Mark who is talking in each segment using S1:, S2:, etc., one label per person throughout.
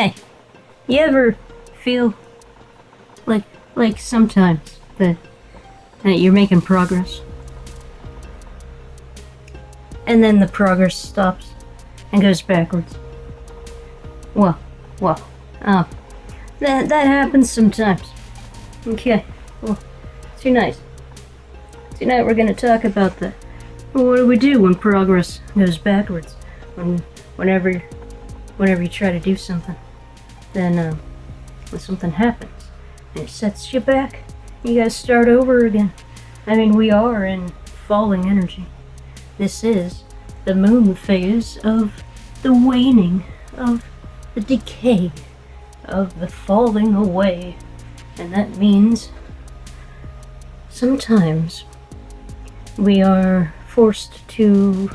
S1: Hey, you ever feel like sometimes that you're making progress, and then the progress stops and goes backwards? Well, that happens sometimes. Okay, well, tonight we're gonna talk about that. Well, what do we do when progress goes backwards? Whenever you try to do something, then when something happens and it sets you back, you gotta start over again. I mean, we are in falling energy. This is the moon phase of the waning, of the decay, of the falling away. And that means sometimes we are forced to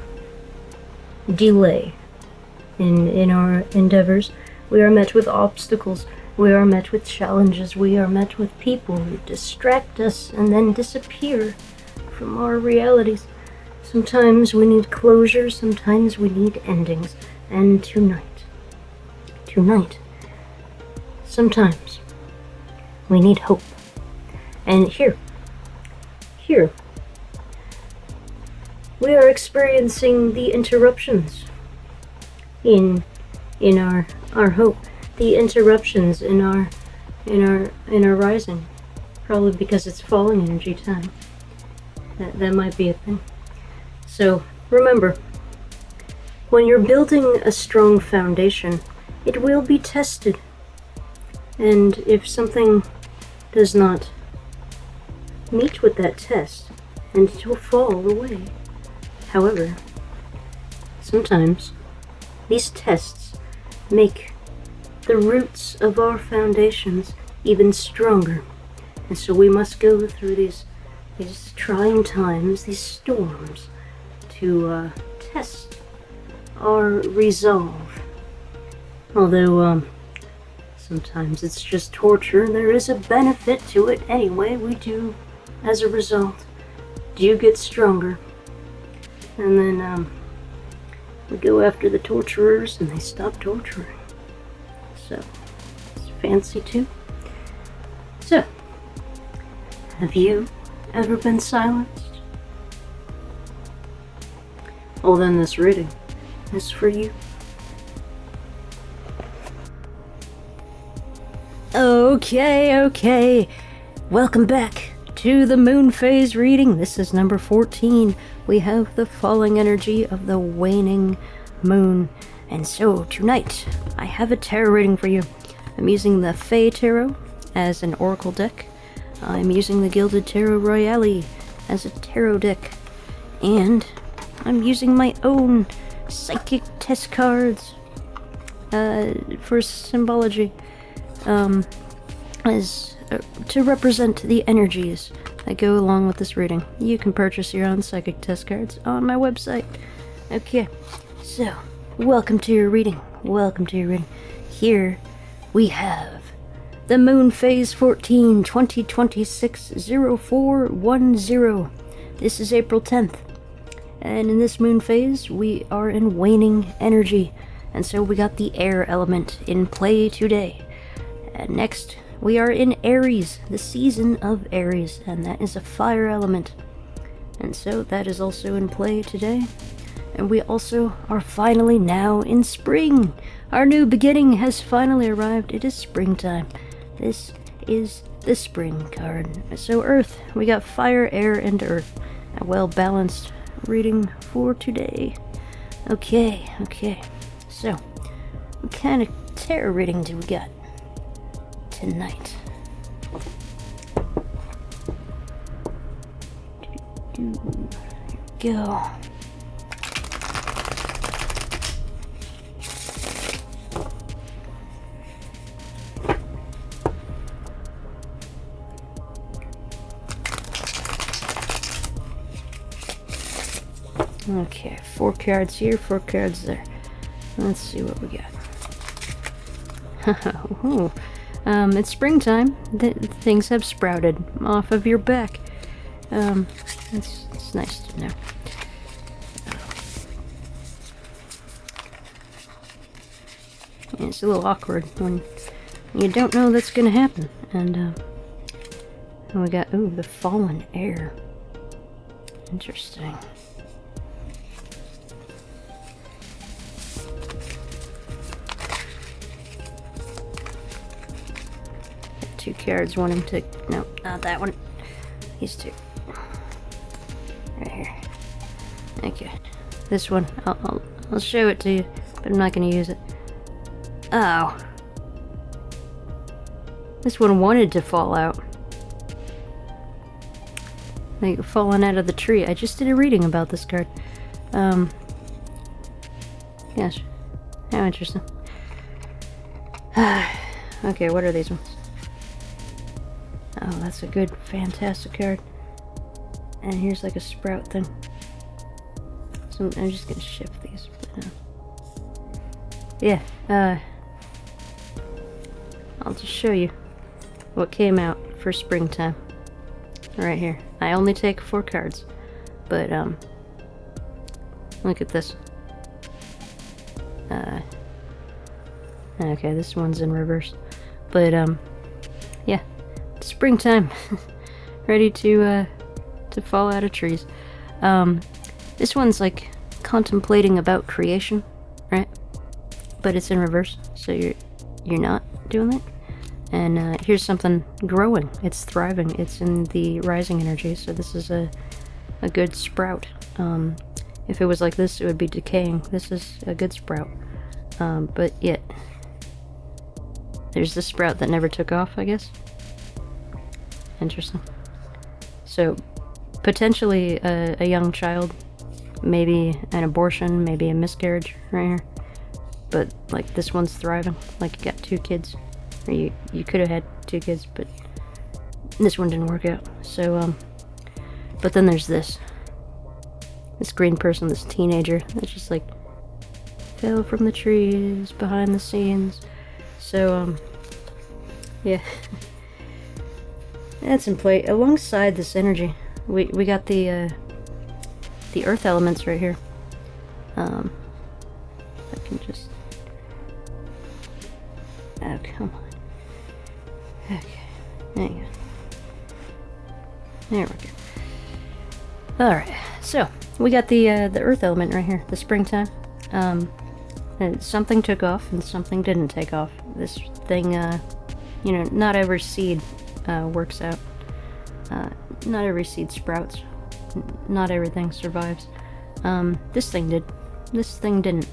S1: delay in our endeavors. We are met with obstacles. We are met with challenges. We are met with people who distract us and then disappear from our realities. Sometimes we need closure. Sometimes we need endings. And tonight, sometimes we need hope. And here, we are experiencing the interruptions in our hope, the interruptions in our rising, probably because it's falling energy time. That might be a thing. So remember, when you're building a strong foundation, it will be tested. And if something does not meet with that test, and it will fall away. However, sometimes these tests make the roots of our foundations even stronger. And so we must go through these trying times, these storms, to test our resolve. Although sometimes it's just torture, there is a benefit to it anyway. We do, as a result, do get stronger. And then we go after the torturers and they stop torturing. So, it's fancy too. So, have you ever been silenced? Well, then this reading is for you. Okay. Welcome back to the moon phase reading. This is number 14. We have the falling energy of the waning moon. And so tonight, I have a tarot reading for you. I'm using the Fey Tarot as an oracle deck. I'm using the Gilded Tarot Royale as a tarot deck. And I'm using my own psychic test cards for symbology. As to represent the energies that go along with this reading. You can purchase your own psychic test cards on my website. Okay, so welcome to your reading. Here we have the Moon Phase 14, 2026-0410. This is April 10th. And in this moon phase, we are in waning energy. And so we got the air element in play today. And next, we are in Aries, the season of Aries, and that is a fire element. And so that is also in play today. And we also are finally now in spring. Our new beginning has finally arrived. It is springtime. This is the spring card. So Earth, we got fire, air, and earth. A well-balanced reading for today. Okay. So, what kind of tarot reading do we got tonight? Here we go. Okay, 4 cards here, 4 cards there. Let's see what we got. It's springtime. Things have sprouted off of your back. It's nice to know. it's a little awkward when you don't know that's gonna happen. And we got, ooh, the Fallen Air. Interesting. Got 2 cards, one to, no, not that one. These 2. Right here. Okay. This one, I'll show it to you, but I'm not gonna use it. Oh. This one wanted to fall out. Like, falling out of the tree. I just did a reading about this card. Yes. How interesting. Okay, what are these ones? Oh, that's a good, fantastic card. And here's like a sprout thing. So I'm just gonna shift these. But, yeah, I'll just show you what came out for springtime. Right here. I only take 4 cards. But, look at this. Okay, this one's in reverse. But, yeah. Springtime. Ready to fall out of trees. This one's like contemplating about creation, right? But it's in reverse, so you're not doing that. And here's something growing. It's thriving. It's in the rising energy, so this is a good sprout. If it was like this, it would be decaying. This is a good sprout. But yet, there's this sprout that never took off, I guess. Interesting. So, potentially a young child, maybe an abortion, maybe a miscarriage right here. But, like, this one's thriving. Like, you got 2 kids. Or you could have had 2 kids, but this one didn't work out. So, but then there's this green person, this teenager, that just, like, fell from the trees behind the scenes. So, yeah. That's in play. Alongside this energy, we got the earth elements right here. I can just... Oh, come on. Okay, there you go. There we go. Alright, so, we got the earth element right here, the springtime. And something took off and something didn't take off. This thing, you know, not every seed works out. Not every seed sprouts. Not everything survives. This thing did. This thing didn't.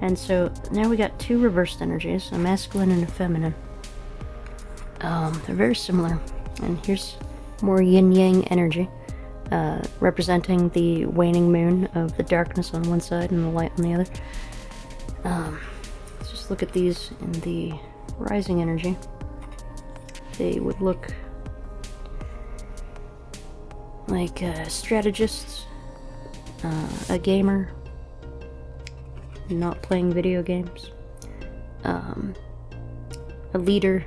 S1: And so now we got 2 reversed energies, a masculine and a feminine. They're very similar. And here's more yin-yang energy, representing the waning moon of the darkness on one side and the light on the other. Let's just look at these in the rising energy. They would look like strategists, a gamer, not playing video games, a leader,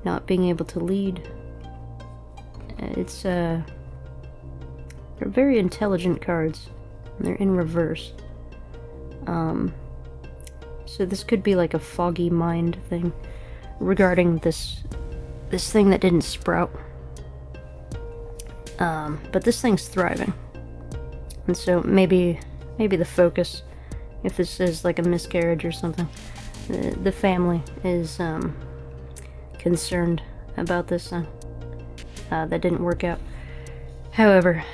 S1: not being able to lead. They're very intelligent cards, and they're in reverse. So this could be like a foggy mind thing regarding this thing that didn't sprout. But this thing's thriving. And so maybe the focus, if this is like a miscarriage or something, the family is concerned about this thing that didn't work out. However,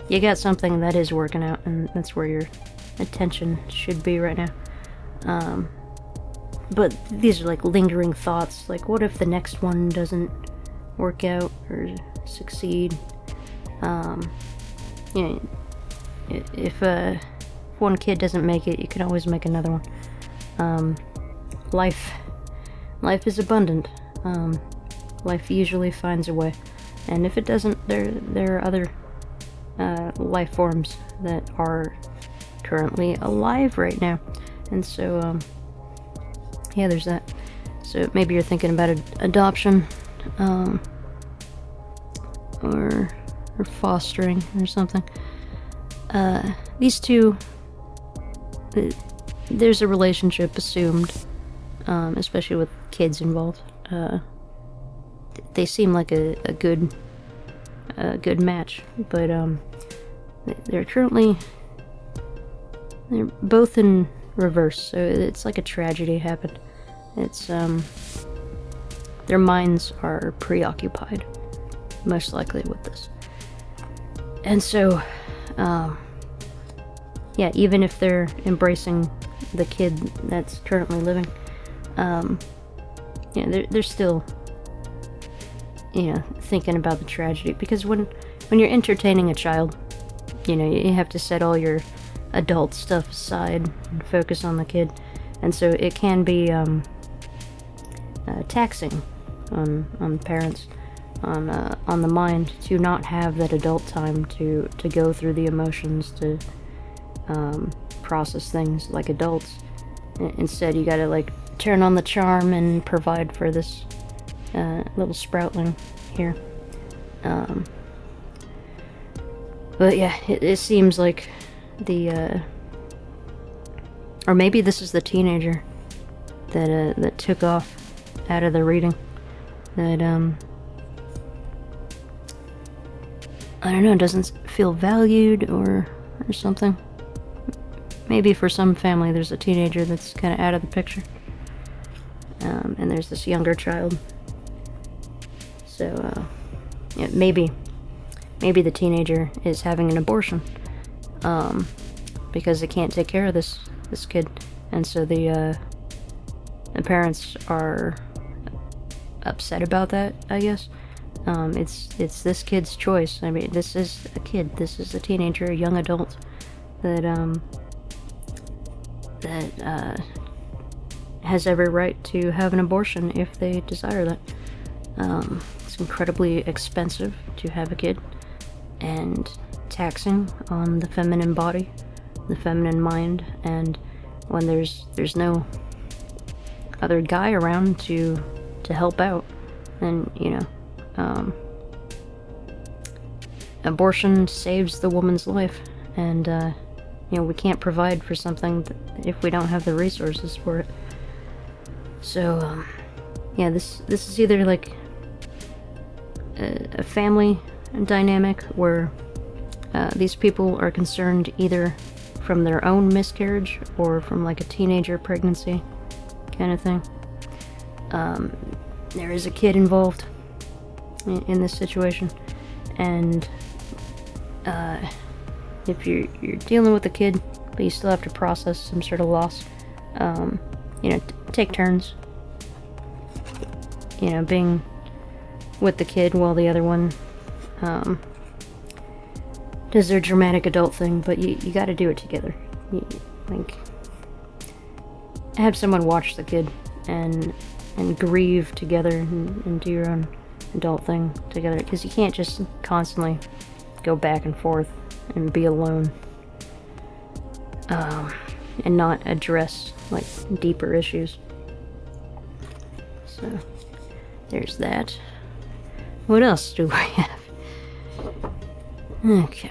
S1: you got something that is working out, and that's where your attention should be right now. But these are like lingering thoughts, like what if the next one doesn't work out or succeed? You know, if one kid doesn't make it, you can always make another one. Life is abundant. Life usually finds a way, and if it doesn't, there are other life forms that are currently alive right now, and so yeah, there's that. So maybe you're thinking about adoption, or fostering or something. These two, there's a relationship assumed, especially with kids involved. They seem like a good match, but they're both in reverse, so it's like a tragedy happened. It's their minds are preoccupied, most likely with this. And so, yeah, even if they're embracing the kid that's currently living, yeah, they're still, thinking about the tragedy. Because when you're entertaining a child, you have to set all your adult stuff aside and focus on the kid. And so it can be taxing on parents, on the mind, to not have that adult time to go through the emotions, to process things like adults. Instead, you gotta like turn on the charm and provide for this little sproutling here. But yeah, it seems like or maybe this is the teenager that took off out of the reading, that I don't know, doesn't feel valued or something. Maybe for some family there's a teenager that's kind of out of the picture, and there's this younger child. So yeah, maybe the teenager is having an abortion because they can't take care of this kid, and so the parents are upset about that, I guess. It's this kid's choice. I mean, this is a kid. This is a teenager, a young adult that has every right to have an abortion if they desire that. It's incredibly expensive to have a kid, and taxing on the feminine body, the feminine mind, and when there's no other guy around to help out, then abortion saves the woman's life, and we can't provide for something if we don't have the resources for it. So yeah, this is either like a family dynamic where these people are concerned either from their own miscarriage or from like a teenager pregnancy kind of thing. There is a kid involved in this situation, and if you're dealing with a kid but you still have to process some sort of loss, take turns, being with the kid while the other one does their dramatic adult thing. But you got to do it together. Have someone watch the kid and grieve together and do your own adult thing together, because you can't just constantly go back and forth and be alone and not address like deeper issues. So there's that. What else do I have? Okay.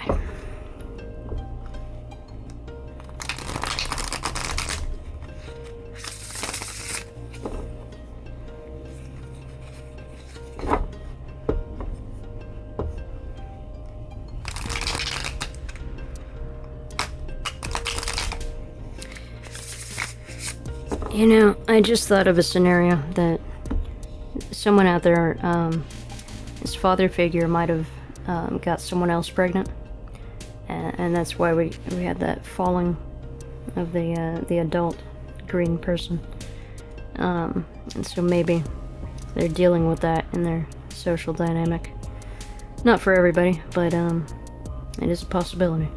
S1: I just thought of a scenario that someone out there, his father figure might have got someone else pregnant, and that's why we had that falling of the adult green person, and so maybe they're dealing with that in their social dynamic. Not for everybody, but it is a possibility.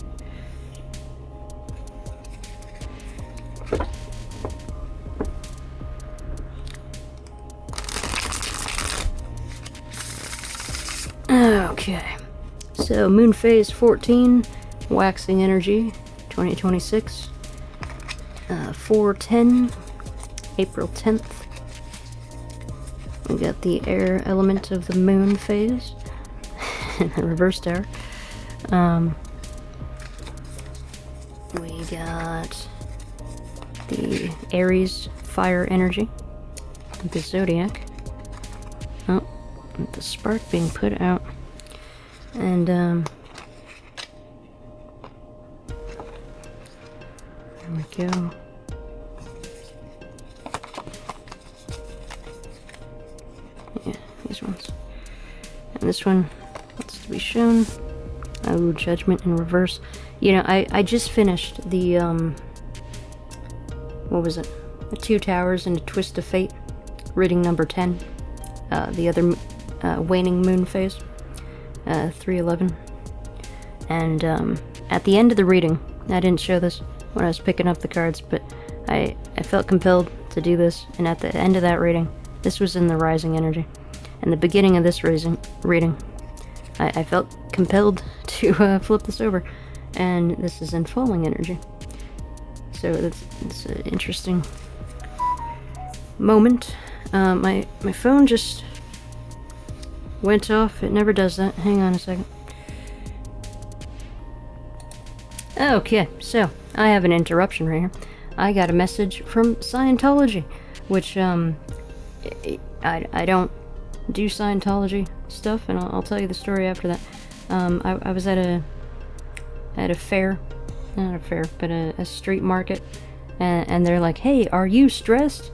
S1: Okay, so moon phase 14, waxing energy, 2026, 4:10, April 10th. We got the air element of the moon phase, in the reverse tower. We got the Aries fire energy, the zodiac. Oh, the spark being put out. And, there we go. Yeah, these ones. And this one wants to be shown. Oh, Judgment in reverse. You know, I just finished the, what was it? The Two Towers and a Twist of Fate, reading number 10. The other, Waning Moon phase, 311. And, at the end of the reading, I didn't show this when I was picking up the cards, but I felt compelled to do this, and at the end of that reading, this was in the rising energy. And the beginning of this reading, I felt compelled to flip this over, and this is in falling energy. So it's an interesting moment. My phone just went off. It never does that. Hang on a second. Okay, so I have an interruption right here. I got a message from Scientology, which I don't do Scientology stuff, and I'll tell you the story after that. I was at a fair, not a fair, but a street market, and they're like, "Hey, are you stressed?"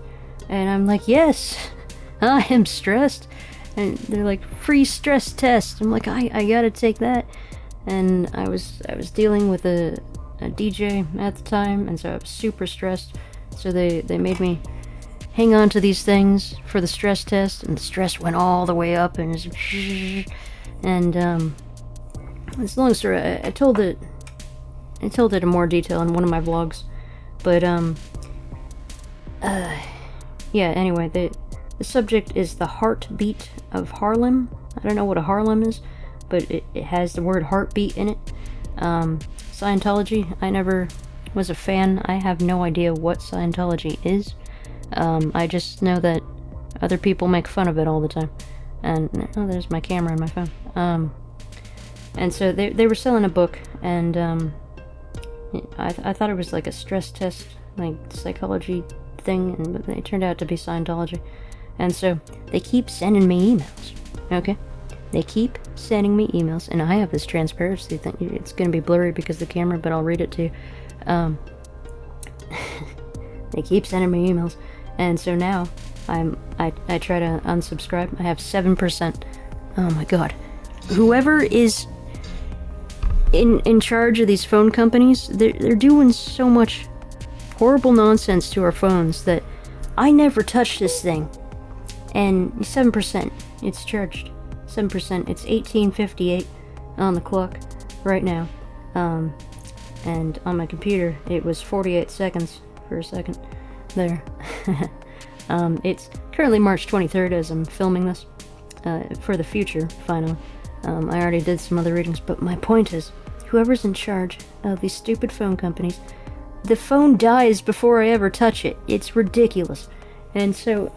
S1: And I'm like, "Yes, I am stressed." And they're like, "Free stress test." I'm like, I gotta take that. And I was dealing with a DJ at the time, and so I was super stressed. So they made me hang on to these things for the stress test, and the stress went all the way up, and it's a long story. I told it in more detail in one of my vlogs, but yeah. Anyway, the subject is the heartbeat of Harlem. I don't know what a Harlem is, but it has the word heartbeat in it. Scientology, I never was a fan. I have no idea what Scientology is. I just know that other people make fun of it all the time. And, oh, there's my camera and my phone. And so they were selling a book, and I thought it was like a stress test, like psychology thing, but it turned out to be Scientology. And so they keep sending me emails, okay? They keep sending me emails, and I have this transparency thing. It's going to be blurry because of the camera, but I'll read it to you. They keep sending me emails, and so now I try to unsubscribe. I have 7%. Oh my god. Whoever is in charge of these phone companies, they're doing so much horrible nonsense to our phones that I never touched this thing. And 7%, it's charged. 7%, it's 18:58 on the clock right now. And on my computer, it was 48 seconds for a second there. It's currently March 23rd as I'm filming this, for the future, finally. I already did some other readings, but my point is, whoever's in charge of these stupid phone companies, the phone dies before I ever touch it. It's ridiculous. And so,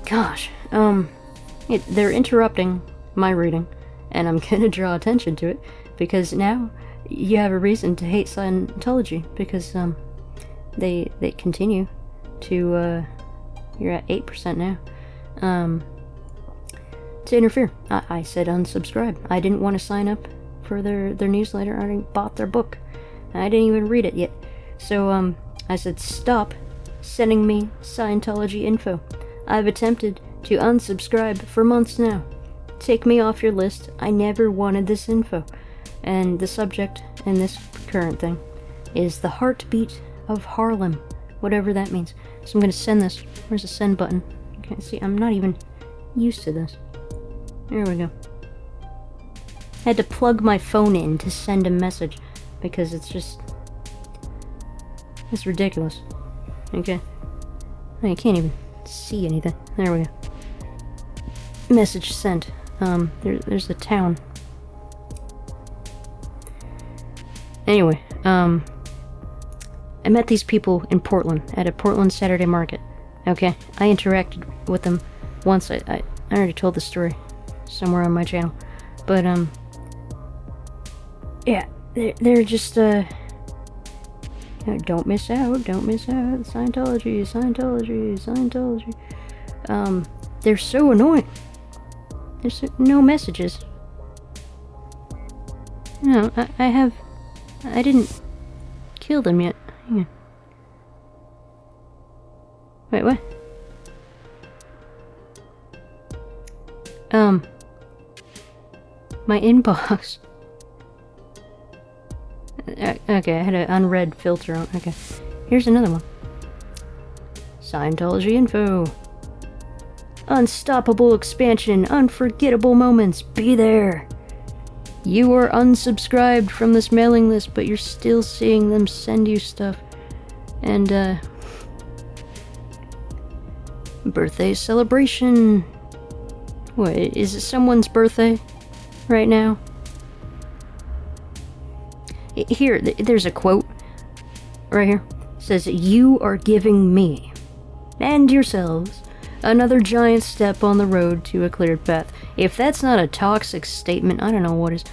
S1: gosh, they're interrupting my reading, and I'm gonna draw attention to it, because now you have a reason to hate Scientology, because they continue to, you're at 8% now, to interfere. I said unsubscribe. I didn't want to sign up for their newsletter. I already bought their book. I didn't even read it yet. So I said, stop sending me Scientology info. I've attempted to unsubscribe for months now. Take me off your list. I never wanted this info. And the subject in this current thing is the heartbeat of Harlem, whatever that means. So I'm going to send this. Where's the send button? You can't see. I'm not even used to this. There we go. I had to plug my phone in to send a message because it's ridiculous. Okay. I can't even see anything. There we go. Message sent. There's a town. Anyway, I met these people in Portland at a Portland Saturday market. Okay, I interacted with them once. I already told the story somewhere on my channel, but yeah, they're just Don't miss out, don't miss out. Scientology, Scientology, Scientology. They're so annoying. There's no messages. No, I didn't kill them yet. Hang on. Wait, what? My inbox. Okay, I had an unread filter on. Okay, here's another one. Scientology info. Unstoppable expansion, unforgettable moments, be there. You are unsubscribed from this mailing list, but you're still seeing them send you stuff. And, birthday celebration. What, is it someone's birthday right now? Here, there's a quote right here. It says, "You are giving me and yourselves another giant step on the road to a cleared path." If that's not a toxic statement, I don't know what is.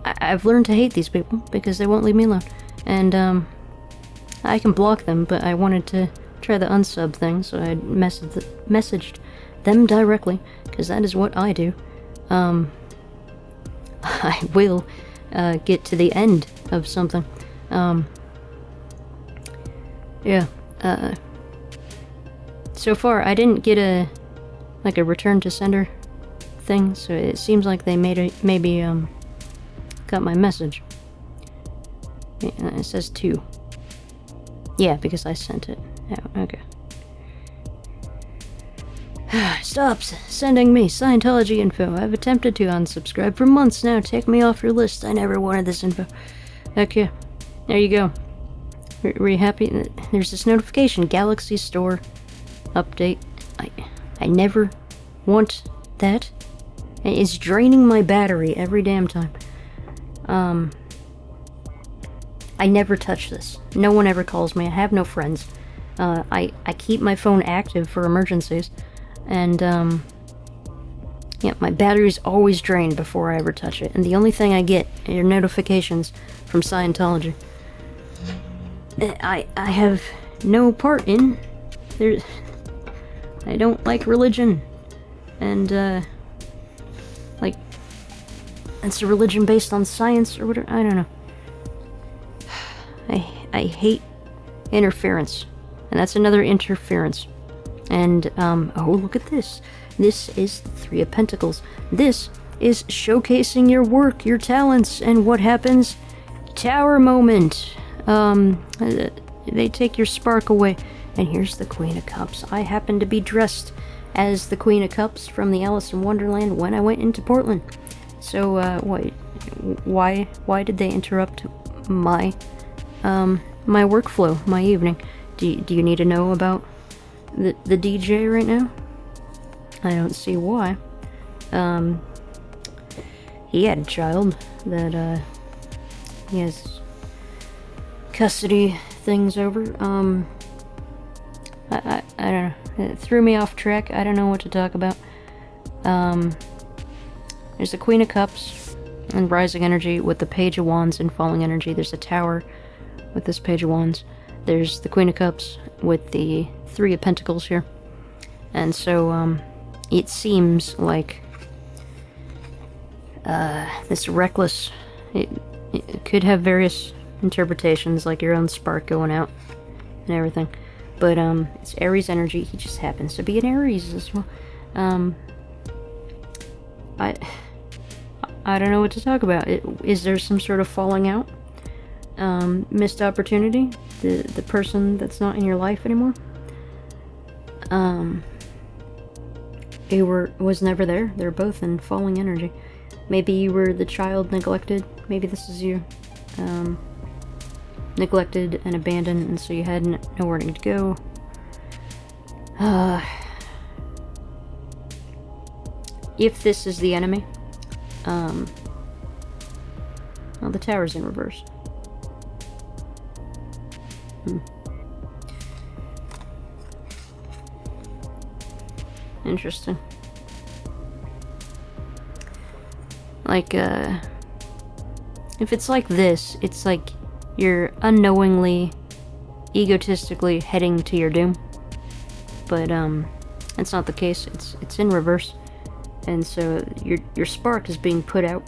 S1: I've learned to hate these people because they won't leave me alone. And, I can block them, but I wanted to try the unsub thing, so I messaged them directly, because that is what I do. I will get to the end of something. Yeah. So far, I didn't get a return to sender thing, so it seems like they maybe got my message. Yeah, it says 2. Yeah, because I sent it. Yeah, okay. Stop sending me Scientology info. I've attempted to unsubscribe for months now. Take me off your list. I never wanted this info. Okay, there you go. Were you happy? There's this notification. Galaxy Store update. I never want that. It's draining my battery every damn time. I never touch this. No one ever calls me. I have no friends. I keep my phone active for emergencies. And, yeah, my battery's always drained before I ever touch it. And the only thing I get are notifications from Scientology. I have no part in. I don't like religion. And, like, it's a religion based on science or whatever. I don't know. I hate interference. And that's another interference. And, oh, look at this. This is 3 of Pentacles. This is showcasing your work, your talents, and what happens? Tower moment. They take your spark away. And here's the Queen of Cups. I happen to be dressed as the Queen of Cups from the Alice in Wonderland when I went into Portland. So, why did they interrupt my workflow, my evening? Do you need to know about the DJ right now? I don't see why. He had a child that he has custody things over. I don't know. It threw me off track. I don't know what to talk about. There's the Queen of Cups and Rising Energy with the Page of Wands and Falling Energy. There's a Tower with this Page of Wands. There's the Queen of Cups with the 3 of Pentacles here. And so, it seems like this reckless... It could have various interpretations, like your own spark going out and everything. But, it's Aries energy. He just happens to be an Aries as well. I don't know what to talk about. Is there some sort of falling out? Missed opportunity? The person that's not in your life anymore? Was never there. They're both in falling energy. Maybe you were the child neglected. Maybe this is you. Neglected and abandoned, and so you had nowhere to go. If this is the enemy, well, the Tower's in reverse. Interesting. Like, if it's like this, it's like you're unknowingly, egotistically heading to your doom. But that's not the case. It's in reverse, and so your spark is being put out.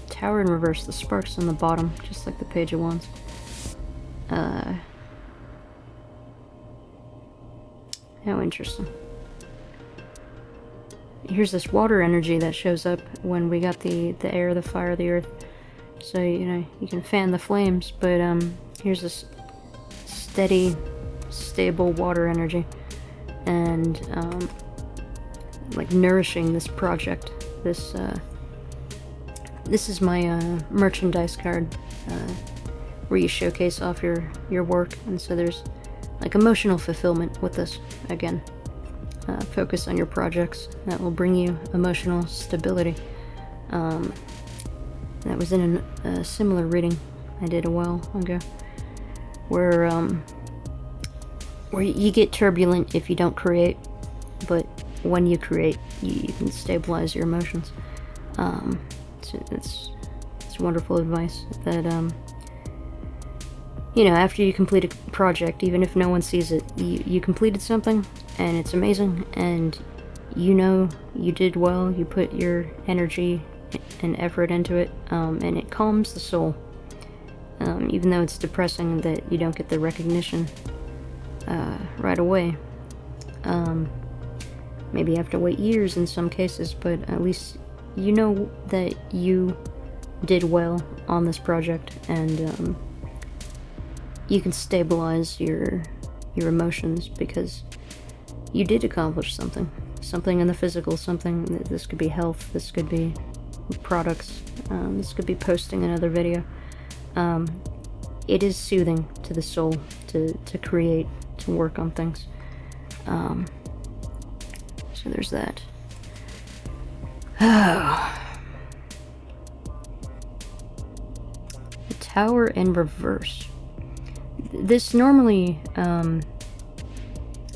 S1: Tower in reverse. The spark's on the bottom, just like the Page of Wands. How interesting. Here's this water energy that shows up when we got the air, the fire, the earth. So, you know, you can fan the flames, but here's this steady, stable water energy. And, like, nourishing this project. This is my merchandise card, where you showcase off your work, and so there's like emotional fulfillment with this. Again, focus on your projects that will bring you emotional stability. That was in a similar reading I did a while ago, where you get turbulent if you don't create, but when you create, you can stabilize your emotions. It's wonderful advice that, you know, after you complete a project, even if no one sees it, you completed something, and it's amazing, and you know you did well, you put your energy and effort into it, and it calms the soul, even though it's depressing that you don't get the recognition right away. Maybe you have to wait years in some cases, but at least you know that you did well on this project, and you can stabilize your emotions because you did accomplish something in the physical, something. This could be health, this could be products, this could be posting another video. It is soothing to the soul to create, to work on things. So there's that. The Tower in reverse. This normally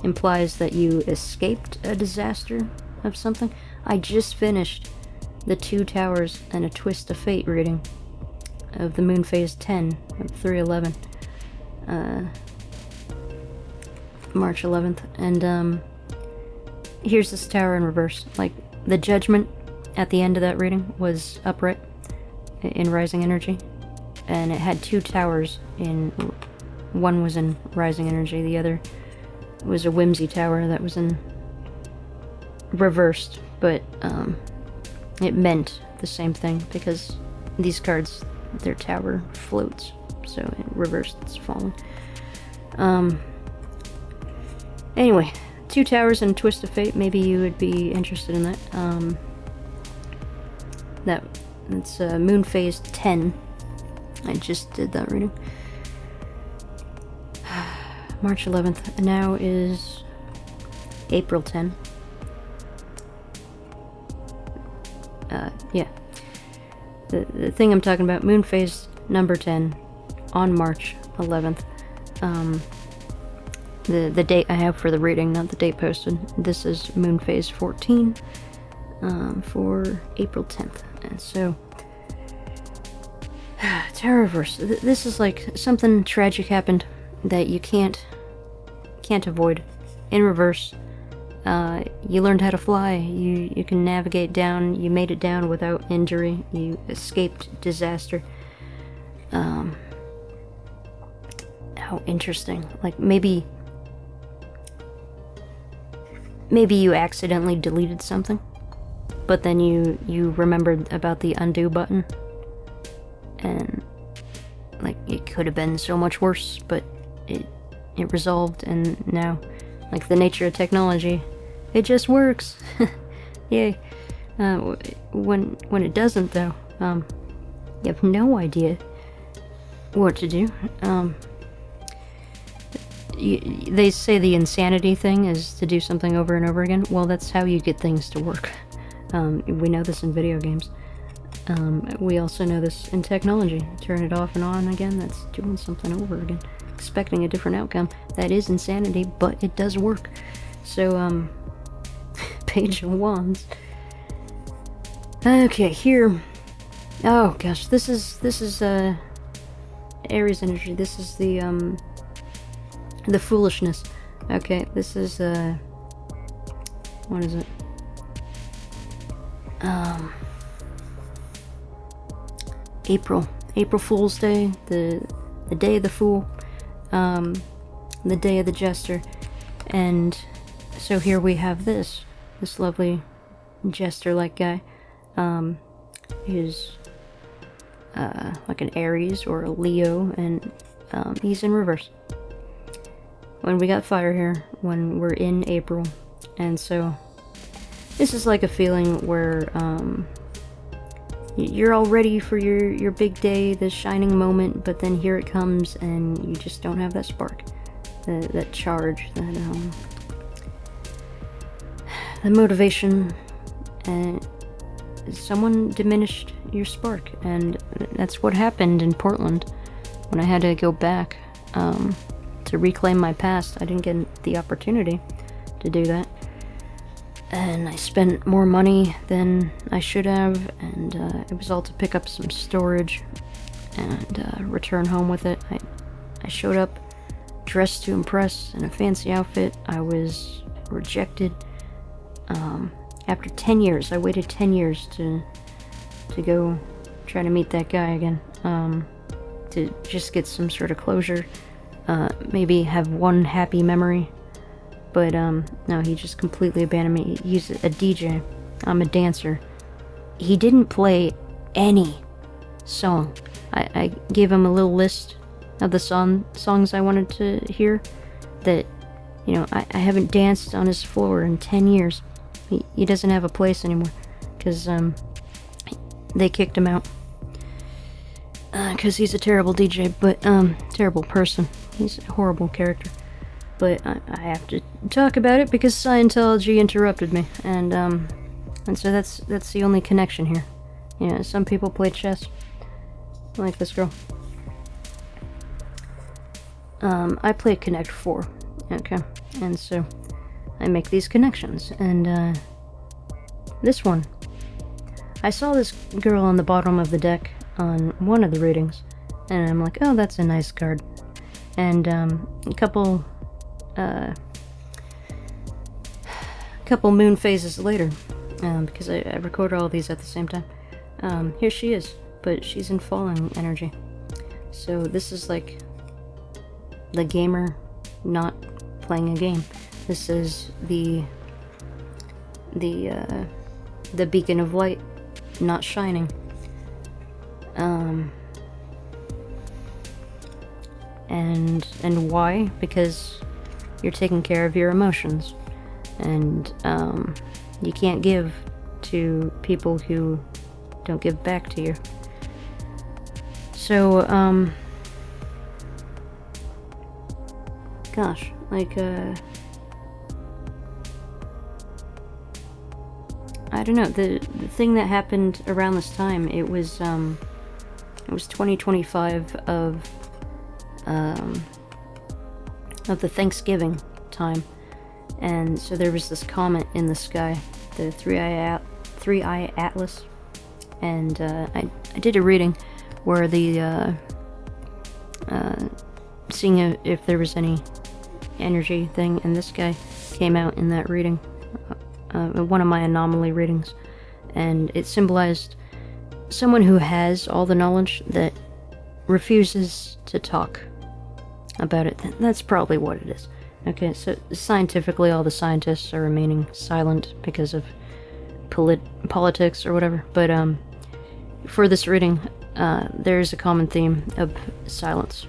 S1: implies that you escaped a disaster of something. I just finished the 2 Towers and a Twist of Fate reading of the Moon Phase 10 of 3/11, March 11th, and here's this Tower in reverse. Like, the Judgment at the end of that reading was upright in rising energy, and it had 2 towers in. One was in rising energy, the other was a whimsy tower that was in reversed, but it meant the same thing because these cards, their tower floats, so in reversed it's falling. Anyway, 2 Towers and Twist of Fate, maybe you would be interested in that. That's Moon Phase 10. I just did that reading. March 11th. Now is April 10. Yeah. The thing I'm talking about, Moon Phase number 10 on March 11th. The date I have for the reading, not the date posted. This is Moon Phase 14 for April 10th. And so, Tower Reverse. This is like something tragic happened that you can't avoid. In reverse, you learned how to fly. You can navigate down. You made it down without injury. You escaped disaster. How interesting. Like, maybe you accidentally deleted something, but then you remembered about the undo button, and like, it could have been so much worse, but it resolved, and now, like the nature of technology, it just works. Yay. When it doesn't, though, you have no idea what to do. They say the insanity thing is to do something over and over again. Well, that's how you get things to work. We know this in video games. We also know this in technology. Turn it off and on again, that's doing something over again. Expecting a different outcome. That is insanity, but it does work. So, Page of Wands. Okay, here Oh gosh, this is Aries energy. This is the foolishness. Okay, this is what is it? April Fool's Day, the day of the fool, the day of the jester, and so here we have this lovely jester-like guy, who's like an Aries or a Leo, and he's in reverse. When we got fire here, when we're in April, and so this is like a feeling where you're all ready for your big day, the shining moment, but then here it comes and you just don't have that spark, that charge, that motivation, and someone diminished your spark. And that's what happened in Portland when I had to go back to reclaim my past. I didn't get the opportunity to do that, and I spent more money than I should have, and it was all to pick up some storage and return home with it. I showed up dressed to impress in a fancy outfit. I was rejected. After 10 years, I waited 10 years to go try to meet that guy again, to just get some sort of closure, maybe have one happy memory. But no, he just completely abandoned me. He's a DJ. I'm a dancer. He didn't play any song. I gave him a little list of the songs I wanted to hear that, you know, I haven't danced on his floor in 10 years. He doesn't have a place anymore, because they kicked him out. Because he's a terrible DJ, but terrible person. He's a horrible character. But I have to talk about it because Scientology interrupted me, and so that's the only connection here. You know, some people play chess, like this girl. I play Connect 4, okay, and so I make these connections, and this one, I saw this girl on the bottom of the deck on one of the readings, and I'm like, oh, that's a nice card, and a couple moon phases later, because I recorded all these at the same time, here she is, but she's in falling energy. So this is like the gamer not playing a game. This is the beacon of light not shining. And why? Because you're taking care of your emotions, and you can't give to people who don't give back to you. So gosh, like I don't know, the thing that happened around this time, it was 2025 of the Thanksgiving time, and so there was this comet in the sky, the three-eye atlas, and I did a reading where the seeing if there was any energy thing, and this guy came out in that reading, one of my anomaly readings, and it symbolized someone who has all the knowledge that refuses to talk about it. That's probably what it is. Okay, so scientifically all the scientists are remaining silent because of politics or whatever, but for this reading, there's a common theme of silence.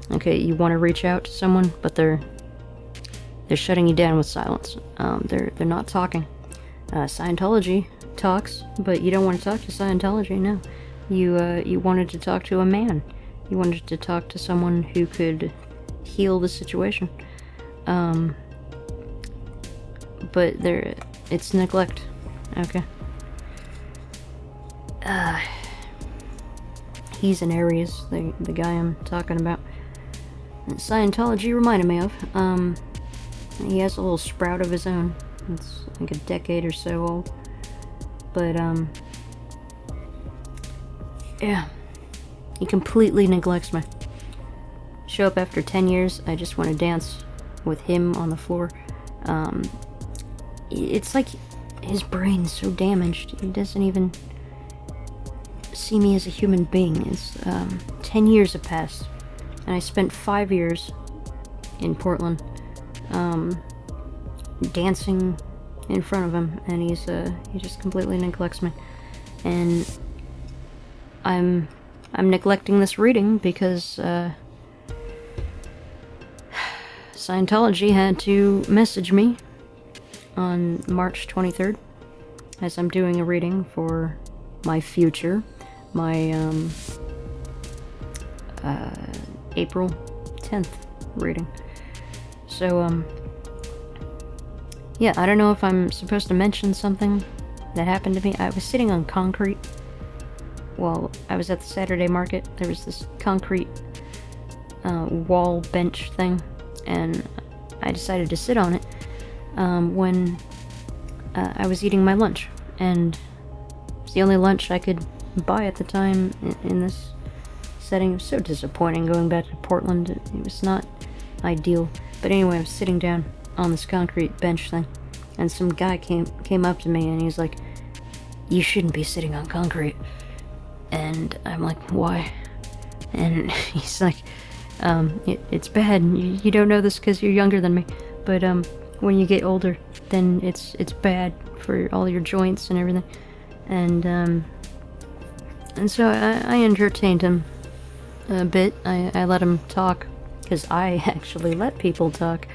S1: Okay, you want to reach out to someone, but they're shutting you down with silence. They're not talking. Scientology talks, but you don't want to talk to Scientology, no. You wanted to talk to a man. You wanted to talk to someone who could heal the situation. But it's neglect. Okay. He's an Aries, the guy I'm talking about. Scientology reminded me of. He has a little sprout of his own. It's like a decade or so old. But Yeah. He completely neglects me. Show up after 10 years, I just want to dance with him on the floor. It's like his brain's so damaged, he doesn't even see me as a human being. It's 10 years have passed, and I spent 5 years in Portland dancing in front of him, and he just completely neglects me. And I'm neglecting this reading because Scientology had to message me on March 23rd as I'm doing a reading for my future, my April 10th reading. So yeah, I don't know if I'm supposed to mention something that happened to me. I was sitting on concrete while I was at the Saturday market. There was this concrete wall bench thing, and I decided to sit on it when I was eating my lunch, and it's the only lunch I could buy at the time in this setting. It was so disappointing going back to Portland. It was not ideal. But anyway, I was sitting down on this concrete bench thing, and some guy came up to me, and he's like, "You shouldn't be sitting on concrete." And I'm like, "Why?" And he's like, it's bad. You don't know this because you're younger than me, but when you get older, then it's bad for all your joints and everything." And so I entertained him a bit. I let him talk, because I actually let people talk.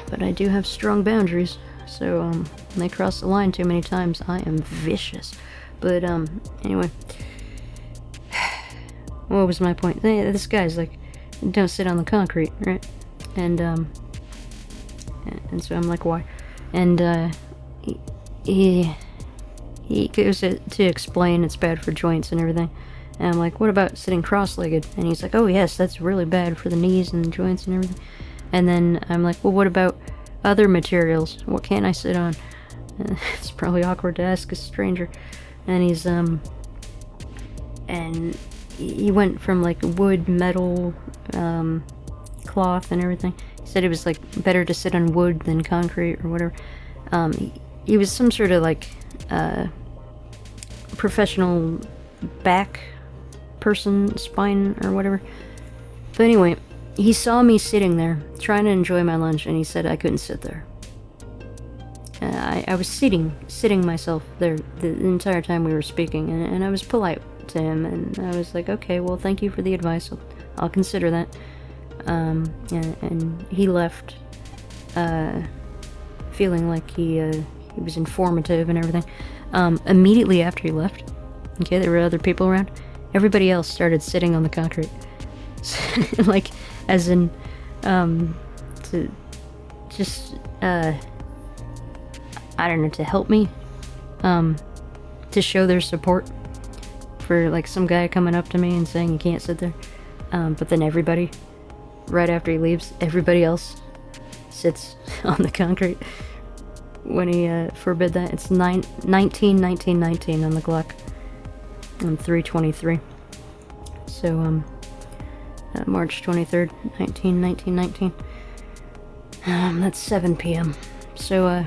S1: But I do have strong boundaries, so when they cross the line too many times, I am vicious. But anyway, what was my point? This guy's like, "Don't sit on the concrete," right? And so I'm like, "Why?" And he goes to explain it's bad for joints and everything. And I'm like, "What about sitting cross-legged?" And he's like, "Oh yes, that's really bad for the knees and the joints and everything." And then I'm like, "Well, what about other materials? What can't I sit on?" It's probably awkward to ask a stranger. And he's and he went from like wood, metal, cloth and everything. He said it was like better to sit on wood than concrete or whatever. He was some sort of like professional back person, spine or whatever. But anyway, he saw me sitting there trying to enjoy my lunch, and he said I couldn't sit there. I was sitting myself there the entire time we were speaking, and I was polite to him, and I was like, "Okay, well, thank you for the advice. I'll consider that." And he left feeling like he was informative and everything. Immediately after he left, okay, there were other people around. Everybody else started sitting on the concrete, like, as in, to just, I don't know, to help me, to show their support for, like, some guy coming up to me and saying you can't sit there. But then everybody, right after he leaves, everybody else sits on the concrete when he forbid that. It's 19 on the clock on 3:23. So March 23rd, 19. That's 7 p.m. So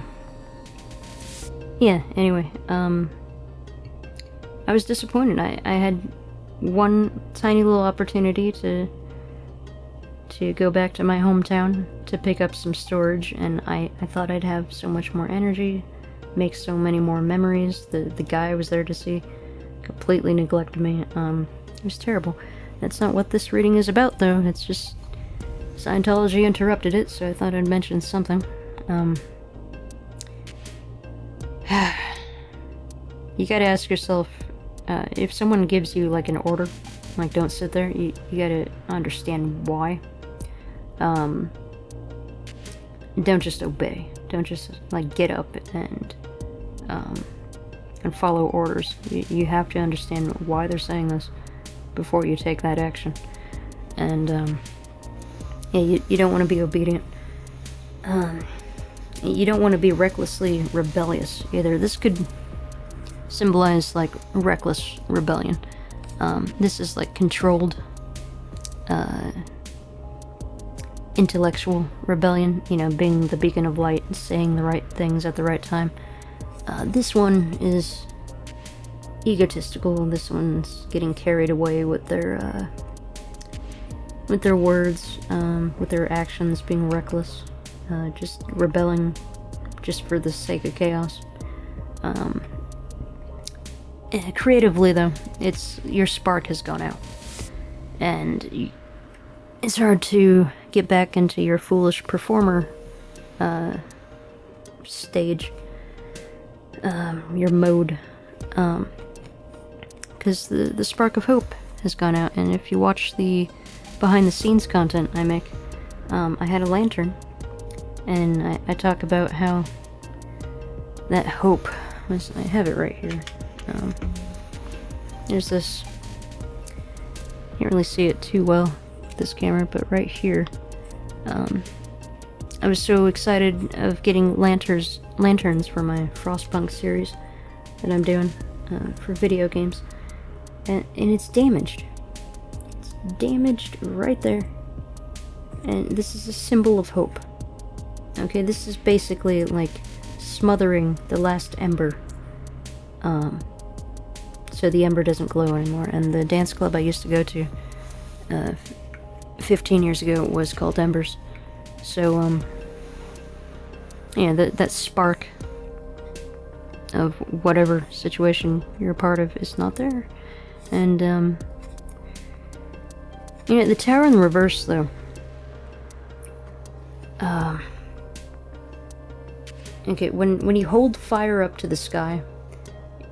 S1: yeah, anyway, I was disappointed. I had one tiny little opportunity to go back to my hometown to pick up some storage, and I thought I'd have so much more energy, make so many more memories. The guy I was there to see completely neglected me. It was terrible. That's not what this reading is about, though. It's just Scientology interrupted it, so I thought I'd mention something. You gotta ask yourself, if someone gives you like an order, like don't sit there, you gotta understand why. Don't just obey. Don't just like get up and follow orders. You have to understand why they're saying this before you take that action. And yeah, you don't want to be obedient. You don't want to be recklessly rebellious either. This could symbolize like reckless rebellion. This is like controlled intellectual rebellion, you know, being the beacon of light, saying the right things at the right time. This one is egotistical. This one's getting carried away with their words, with their actions, being reckless, just rebelling just for the sake of chaos. Creatively though, your spark has gone out, and it's hard to get back into your foolish performer stage, your mode, because the spark of hope has gone out. And if you watch the behind the scenes content I make, I had a lantern, and I talk about how that hope was, I have it right here. There's this, can't really see it too well with this camera, but right here, I was so excited of getting lanterns for my Frostpunk series that I'm doing for video games, and it's damaged. It's damaged right there, and this is a symbol of hope. Okay, this is basically like smothering the last ember, so the ember doesn't glow anymore. And the dance club I used to go to 15 years ago was called Embers. So yeah, that spark of whatever situation you're a part of is not there. And you know, the tower in the reverse though, okay, when you hold fire up to the sky,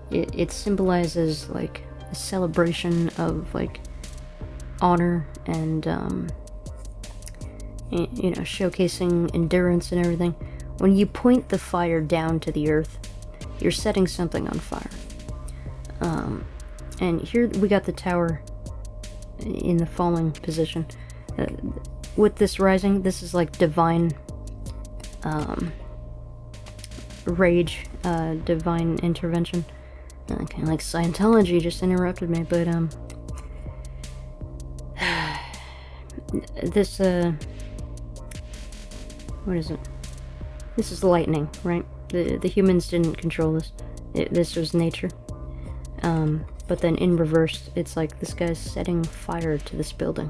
S1: it symbolizes like a celebration of like honor and you know, showcasing endurance and everything. When you point the fire down to the earth, you're setting something on fire. And here we got the tower in the falling position. With this rising, this is like divine rage, divine intervention. Kind of like Scientology just interrupted me, but this what is it? This is lightning, right? The humans didn't control this. This was nature. But then in reverse, it's like this guy's setting fire to this building.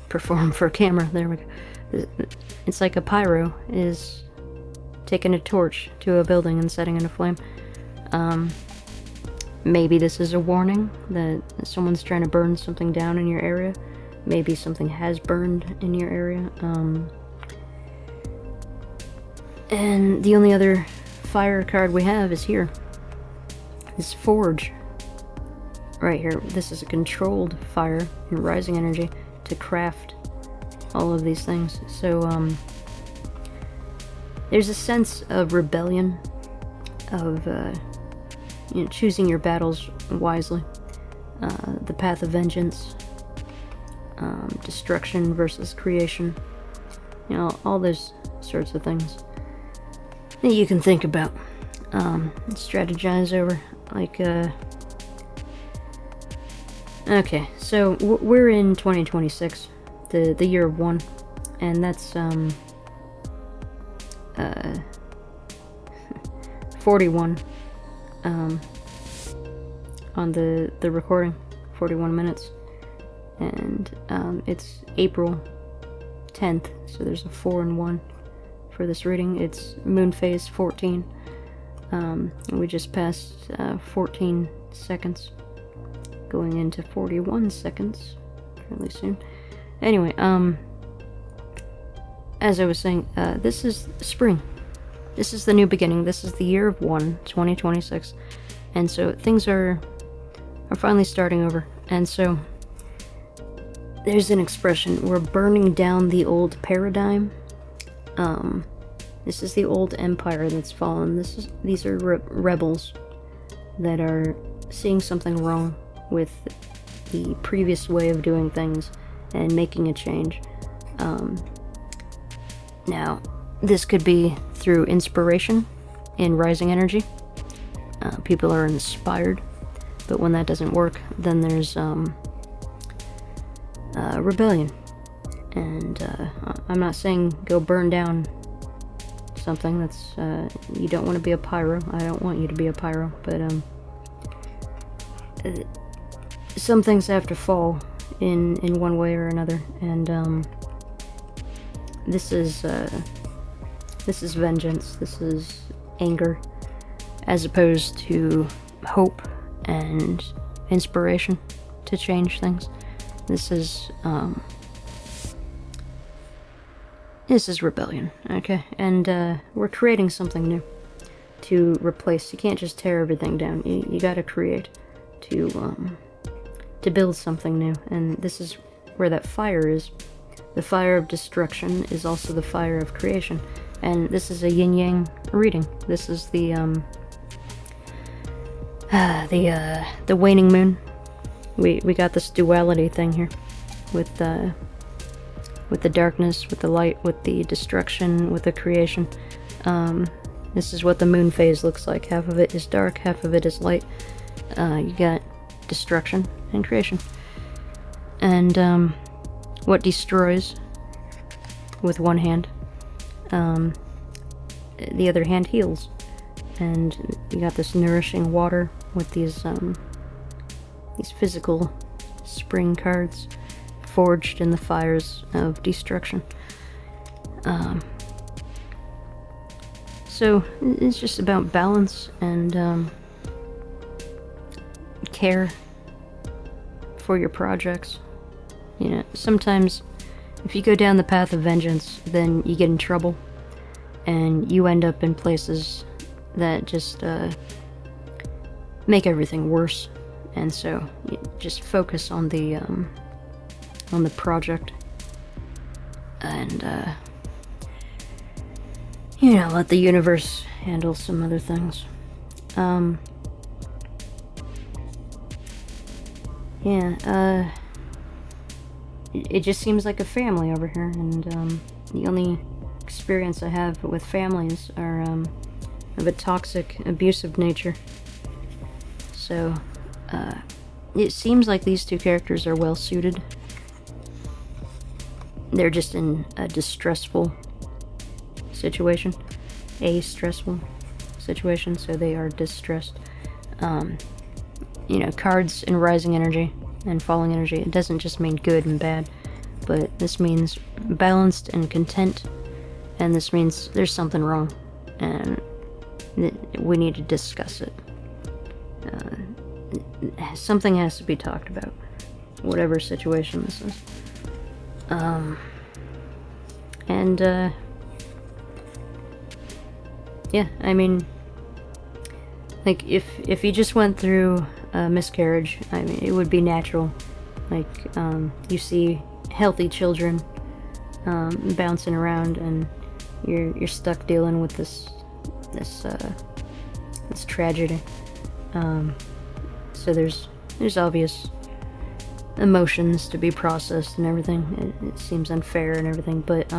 S1: Perform for camera. There we go. It's like a pyro is taking a torch to a building and setting it aflame. Maybe this is a warning that someone's trying to burn something down in your area. Maybe something has burned in your area. And the only other fire card we have is here. This Forge. Right here. This is a controlled fire and rising energy to craft all of these things. So, there's a sense of rebellion, of you know, choosing your battles wisely, the path of vengeance, destruction versus creation, you know, all those sorts of things that you can think about, strategize over, like, okay, so we're in 2026, the year of one, and that's, 41 on the recording, 41 minutes, and it's April 10th, so there's a 4 and 1 for this reading. It's moon phase 14, and we just passed 14 seconds, going into 41 seconds fairly soon. Anyway, as I was saying, this is spring. This is the new beginning. This is the year of 1, 2026. And so things are finally starting over. And so there's an expression, we're burning down the old paradigm. This is the old empire that's fallen. These are rebels that are seeing something wrong with the previous way of doing things and making a change. Now, this could be through inspiration, in rising energy. People are inspired, but when that doesn't work, then there's rebellion. And I'm not saying go burn down something. That's you don't want to be a pyro. I don't want you to be a pyro, but some things have to fall in one way or another, and this is vengeance. This is anger, as opposed to hope and inspiration to change things. This is rebellion, okay? And we're creating something new to replace. You can't just tear everything down. You gotta create to build something new. And this is where that fire is. The fire of destruction is also the fire of creation. And this is a yin-yang reading. This is the waning moon. We got this duality thing here with the darkness, with the light, with the destruction, with the creation. This is what the moon phase looks like. Half of it is dark, half of it is light. You got destruction and creation. And what destroys with one hand, the other hand heals. And you got this nourishing water with these physical spring cards forged in the fires of destruction. So it's just about balance and care for your projects. You know, sometimes if you go down the path of vengeance, then you get in trouble and you end up in places that just make everything worse. And so you just focus on the project and you know, let the universe handle some other things. It just seems like a family over here, and the only experience I have with families are of a toxic, abusive nature. So it seems like these two characters are well suited. They're just in a distressful situation, stressful situation, so they are distressed. You know, cards in rising energy and falling energy, it doesn't just mean good and bad, but this means balanced and content, and this means there's something wrong, and we need to discuss it. Something has to be talked about, whatever situation this is. Yeah, I mean, like, if you just went through a miscarriage, I mean, it would be natural. Like, you see healthy children bouncing around, and you're stuck dealing with this tragedy. So there's obvious emotions to be processed and everything. It seems unfair and everything, but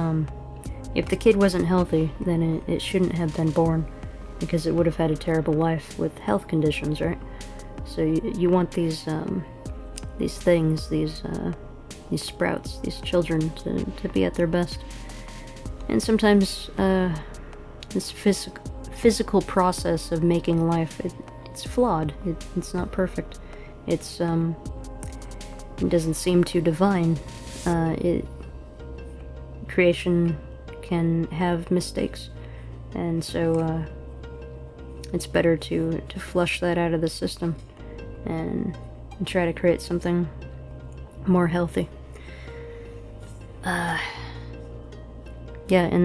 S1: if the kid wasn't healthy, then it shouldn't have been born, because it would have had a terrible life with health conditions, right? So you want these things, these sprouts, these children to be at their best. And sometimes this physical process of making life, it's flawed. It's not perfect. It doesn't seem too divine. Creation can have mistakes, and so it's better to flush that out of the system and try to create something more healthy. Yeah, and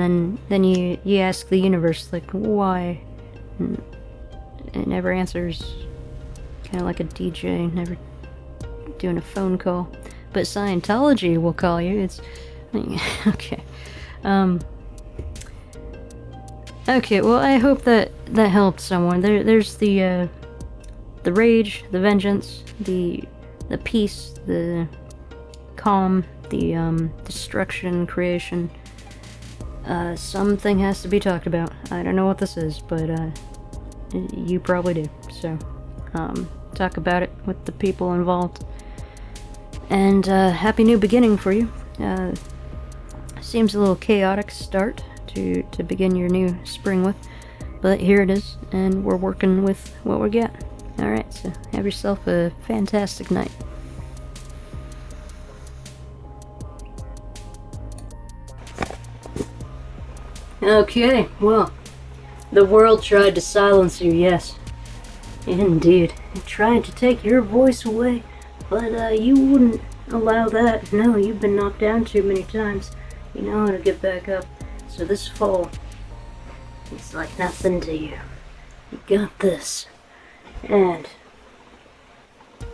S1: then you ask the universe, like, why? And it never answers. Kind of like a DJ, never doing a phone call. But Scientology will call you. It's okay. Okay, well, I hope that helped someone. There's the rage, the vengeance, the peace, the calm, the destruction, creation. something has to be talked about. I don't know what this is, but you probably do. So, talk about it with the people involved. And happy new beginning for you. Seems a little chaotic start to begin your new spring with, but here it is, and we're working with what we got. Alright, so have yourself a fantastic night. Okay, well, the world tried to silence you, yes. Indeed, it tried to take your voice away, but you wouldn't allow that. No, you've been knocked down too many times. You know how to get back up. So this fall, it's like nothing to you. You got this. And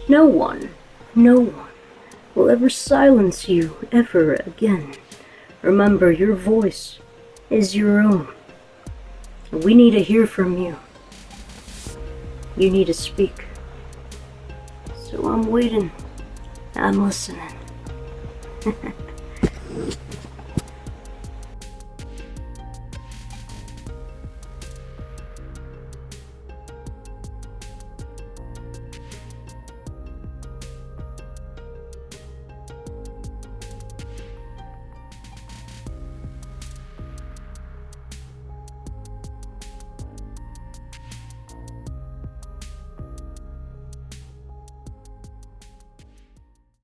S1: no one will ever silence you ever again. Remember, your voice is your own. We need to hear from you. You need to speak. So I'm waiting. I'm listening.